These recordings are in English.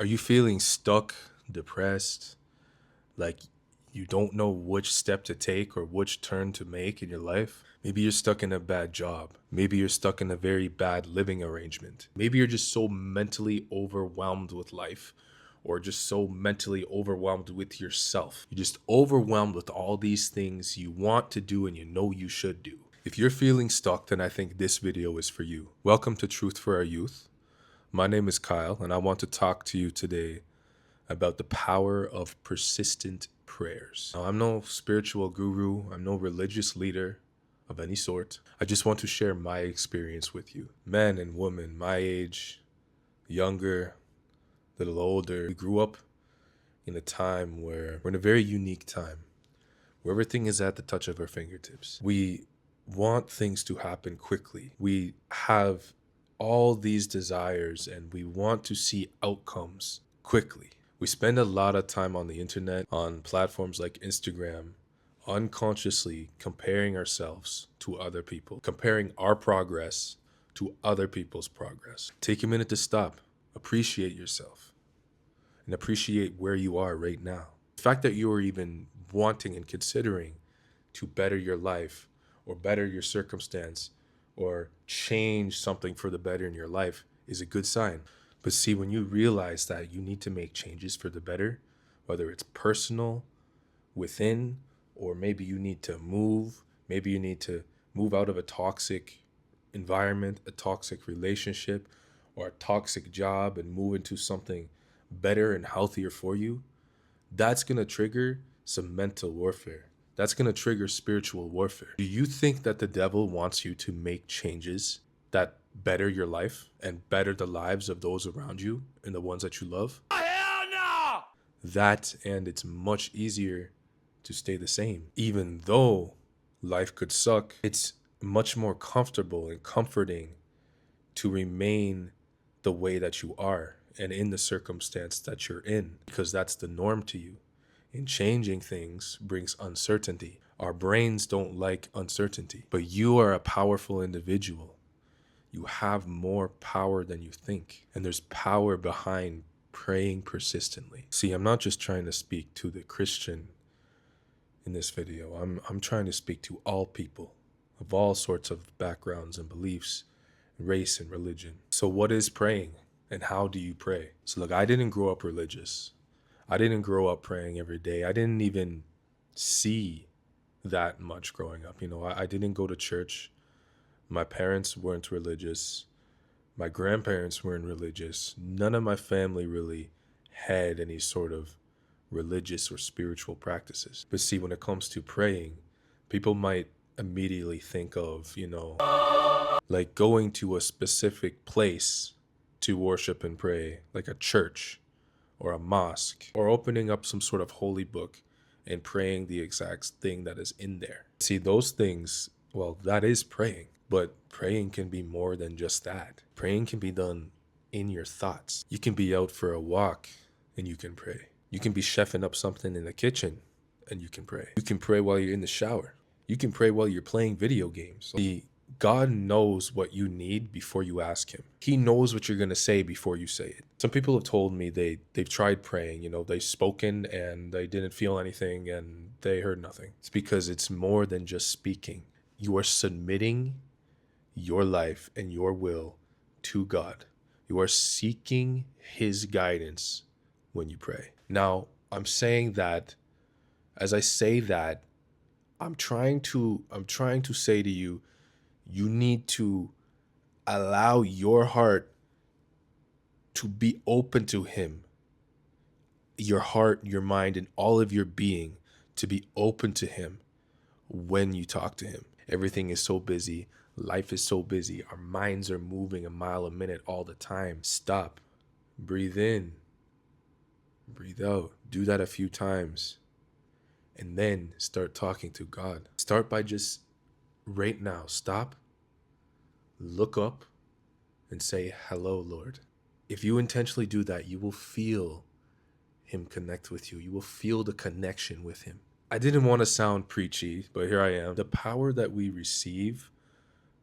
Are you feeling stuck, depressed, like you don't know which step to take or which turn to make in your life? Maybe you're stuck in a bad job. Maybe you're stuck in a very bad living arrangement. Maybe you're just so mentally overwhelmed with life or just so mentally overwhelmed with yourself. You're just overwhelmed with all these things you want to do and you know you should do. If you're feeling stuck, then I think this video is for you. Welcome to Truth for Our Youth. My name is Kyle, and I want to talk to you today about the power of persistent prayers. Now, I'm no spiritual guru, I'm no religious leader of any sort. I just want to share my experience with you. Men and women, my age, younger, little older, we grew up in a time where we're in a very unique time where everything is at the touch of our fingertips. We want things to happen quickly. We have all these desires and we want to see outcomes quickly. We spend a lot of time on the internet, on platforms like Instagram, unconsciously comparing ourselves to other people, comparing our progress to other people's progress. Take a minute to stop, appreciate yourself, and appreciate where you are right now. The fact that you are even wanting and considering to better your life or better your circumstance or change something for the better in your life is a good sign. But see, when you realize that you need to make changes for the better, whether it's personal, within, or maybe you need to move, maybe you need to move out of a toxic environment, a toxic relationship, or a toxic job and move into something better and healthier for you, that's going to trigger some mental warfare. That's going to trigger spiritual warfare. Do you think that the devil wants you to make changes that better your life and better the lives of those around you and the ones that you love? Hell no! That, and it's much easier to stay the same. Even though life could suck, it's much more comfortable and comforting to remain the way that you are and in the circumstance that you're in, because that's the norm to you. And changing things brings uncertainty. Our brains don't like uncertainty, but you are a powerful individual. You have more power than you think, and there's power behind praying persistently. See, I'm not just trying to speak to the Christian in this video. I'm trying to speak to all people of all sorts of backgrounds and beliefs, race and religion. So what is praying and how do you pray? So look, I didn't grow up religious. I didn't grow up praying every day. I didn't even see that much growing up. I didn't go to church. My parents weren't religious. My grandparents weren't religious. None of my family really had any sort of religious or spiritual practices. But see, when it comes to praying, people might immediately think of, like going to a specific place to worship and pray, like a church or a mosque, or opening up some sort of holy book and praying the exact thing that is in there. See, those things, well, that is praying, but praying can be more than just that. Praying can be done in your thoughts. You can be out for a walk and you can pray. You can be chefing up something in the kitchen and you can pray. You can pray while you're in the shower. You can pray while you're playing video games. God knows what you need before you ask him. He knows what you're going to say before you say it. Some people have told me they've tried praying, they've spoken and they didn't feel anything and they heard nothing. It's because it's more than just speaking. You are submitting your life and your will to God. You are seeking his guidance when you pray. Now, I'm saying that, as I say that, I'm trying to say to you, you need to allow your heart to be open to him. Your heart, your mind, and all of your being to be open to him when you talk to him. Everything is so busy. Life is so busy. Our minds are moving a mile a minute all the time. Stop. Breathe in. Breathe out. Do that a few times. And then start talking to God. Start by just right now. Stop. Look up and say, "Hello, Lord." If you intentionally do that, you will feel him connect with you. You will feel the connection with him. I didn't want to sound preachy, but here I am. The power that we receive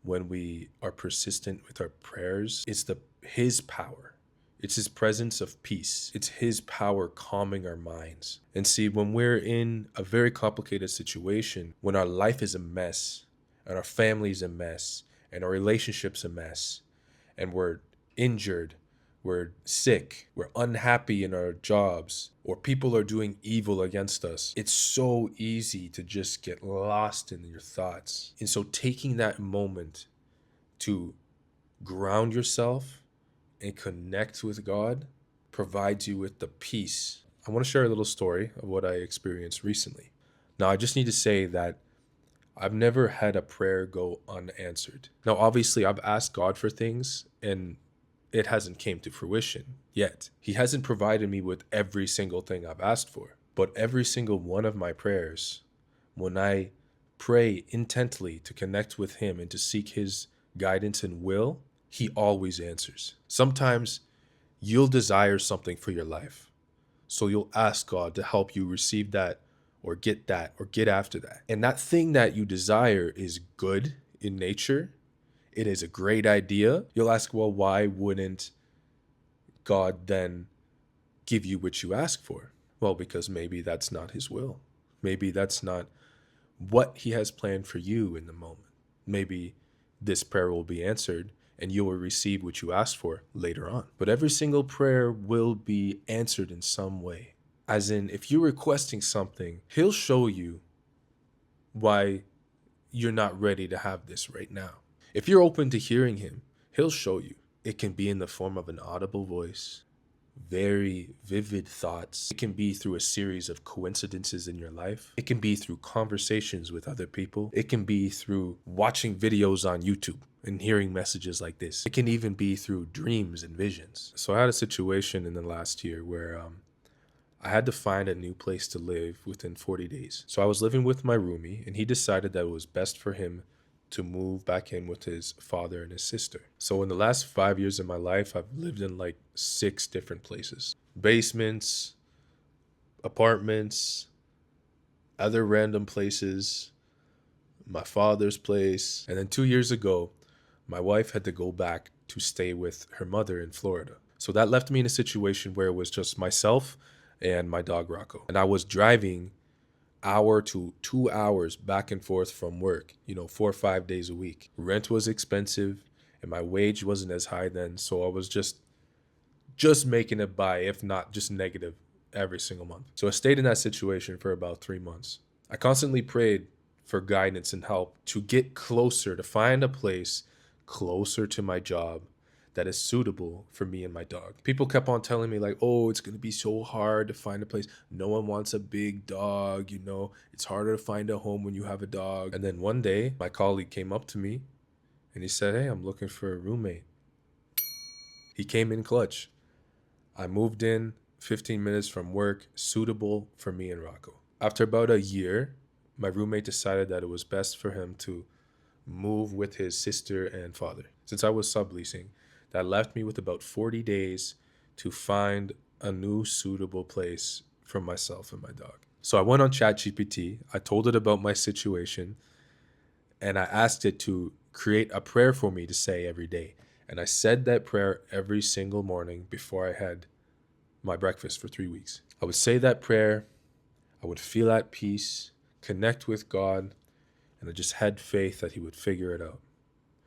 when we are persistent with our prayers is his power. It's his presence of peace. It's his power calming our minds. And see, when we're in a very complicated situation, when our life is a mess, and our family's a mess, and our relationship's a mess, and we're injured, we're sick, we're unhappy in our jobs, or people are doing evil against us, it's so easy to just get lost in your thoughts. And so taking that moment to ground yourself and connect with God provides you with the peace. I want to share a little story of what I experienced recently. Now, I just need to say that I've never had a prayer go unanswered. Now, obviously, I've asked God for things and it hasn't came to fruition yet. He hasn't provided me with every single thing I've asked for. But every single one of my prayers, when I pray intently to connect with him and to seek his guidance and will, he always answers. Sometimes you'll desire something for your life. So you'll ask God to help you receive that or get after that. And that thing that you desire is good in nature. It is a great idea. You'll ask, well, why wouldn't God then give you what you ask for? Well, because maybe that's not his will. Maybe that's not what he has planned for you in the moment. Maybe this prayer will be answered and you will receive what you asked for later on. But every single prayer will be answered in some way. As in, if you're requesting something, he'll show you why you're not ready to have this right now. If you're open to hearing him, he'll show you. It can be in the form of an audible voice, very vivid thoughts. It can be through a series of coincidences in your life. It can be through conversations with other people. It can be through watching videos on YouTube and hearing messages like this. It can even be through dreams and visions. So I had a situation in the last year where I had to find a new place to live within 40 days. So I was living with my roomie and he decided that it was best for him to move back in with his father and his sister. So in the last 5 years of my life, I've lived in like 6 different places. Basements, apartments, other random places, my father's place. And then 2 years ago, my wife had to go back to stay with her mother in Florida. So that left me in a situation where it was just myself and my dog Rocco. And I was driving hour to 2 hours back and forth from work, 4 or 5 days a week. Rent was expensive and my wage wasn't as high then. So I was just making it by, if not just negative every single month. So I stayed in that situation for about 3 months. I constantly prayed for guidance and help to get closer, to find a place closer to my job that is suitable for me and my dog. People kept on telling me like, oh, it's going to be so hard to find a place. No one wants a big dog, it's harder to find a home when you have a dog. And then one day my colleague came up to me and he said, hey, I'm looking for a roommate. He came in clutch. I moved in 15 minutes from work, suitable for me and Rocco. After about a year, my roommate decided that it was best for him to move with his sister and father. Since I was subleasing, that left me with about 40 days to find a new suitable place for myself and my dog. So I went on ChatGPT, I told it about my situation, and I asked it to create a prayer for me to say every day. And I said that prayer every single morning before I had my breakfast for 3 weeks. I would say that prayer, I would feel at peace, connect with God, and I just had faith that he would figure it out.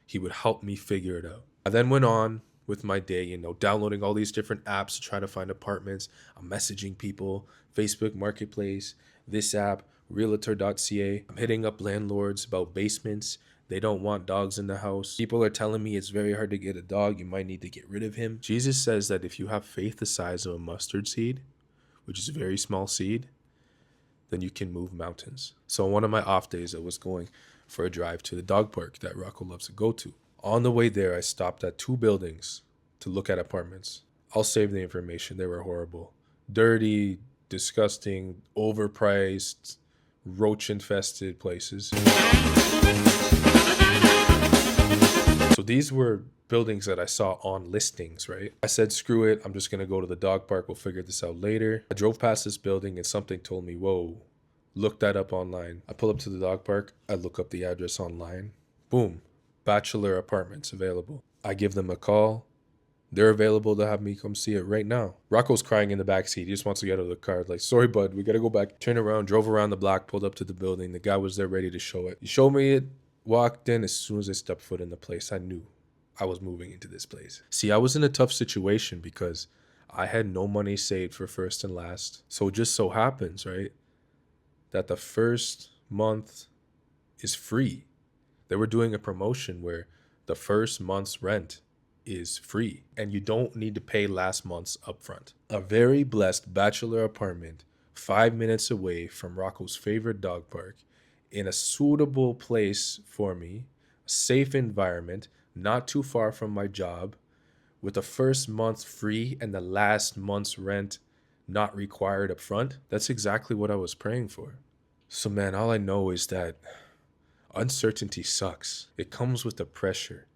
He would help me figure it out. I then went on with my day, downloading all these different apps to try to find apartments. I'm messaging people, Facebook Marketplace, this app, realtor.ca. I'm hitting up landlords about basements. They don't want dogs in the house. People are telling me it's very hard to get a dog. You might need to get rid of him. Jesus says that if you have faith the size of a mustard seed, which is a very small seed, then you can move mountains. So on one of my off days, I was going for a drive to the dog park that Rocco loves to go to. On the way there, I stopped at 2 buildings to look at apartments. I'll save the information. They were horrible. Dirty, disgusting, overpriced, roach-infested places. So these were buildings that I saw on listings, right? I said, screw it. I'm just going to go to the dog park. We'll figure this out later. I drove past this building and something told me, whoa, look that up online. I pull up to the dog park. I look up the address online. Boom. Bachelor apartments available. I give them a call. They're available to have me come see it right now. Rocco's crying in the backseat. He just wants to get out of the car. Like, sorry, bud, we gotta go back. Turn around, drove around the block, pulled up to the building. The guy was there ready to show it. He showed me it, walked in. As soon as I stepped foot in the place, I knew I was moving into this place. See, I was in a tough situation because I had no money saved for first and last. So it just so happens, right, that the first month is free. They were doing a promotion where the first month's rent is free and you don't need to pay last month's upfront. A very blessed bachelor apartment 5 minutes away from Rocco's favorite dog park, in a suitable place for me, a safe environment, not too far from my job, with the first month free and the last month's rent not required up front. That's exactly what I was praying for. So man, all I know is that uncertainty sucks. It comes with the pressure.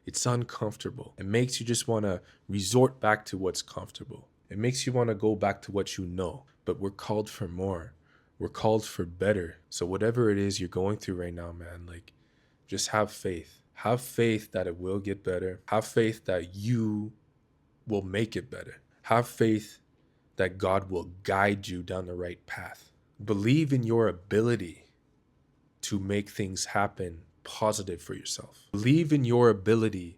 It's uncomfortable. It makes you just want to resort back to what's comfortable. It makes you want to go back to what you know. But we're called for more. We're called for better. So whatever it is you're going through right now, man, like, just have faith. Have faith that it will get better. Have faith that you will make it better. Have faith that God will guide you down the right path. Believe in your ability to make things happen positive for yourself. Believe in your ability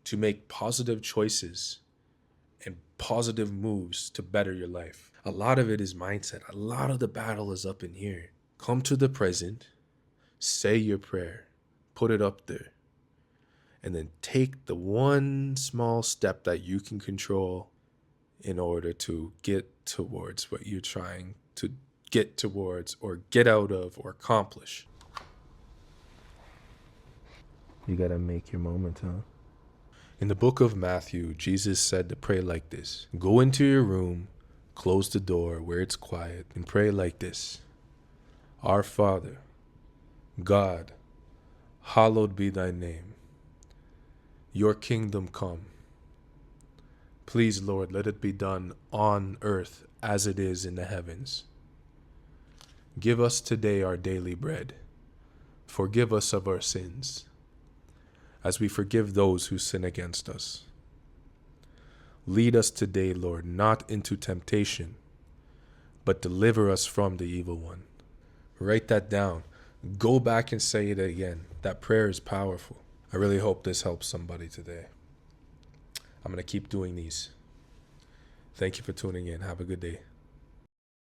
to make positive choices and positive moves to better your life. A lot of it is mindset. A lot of the battle is up in here. Come to the present, say your prayer, put it up there, and then take the one small step that you can control in order to get towards what you're trying to get towards or get out of or accomplish. You gotta make your moment, huh? In the book of Matthew, Jesus said to pray like this. Go into your room, close the door where it's quiet, and pray like this. Our Father, God, hallowed be thy name. Your kingdom come. Please, Lord, let it be done on earth as it is in the heavens. Give us today our daily bread. Forgive us of our sins, as we forgive those who sin against us. Lead us today, Lord, not into temptation, but deliver us from the evil one. Write that down. Go back and say it again. That prayer is powerful. I really hope this helps somebody today. I'm going to keep doing these. Thank you for tuning in. Have a good day.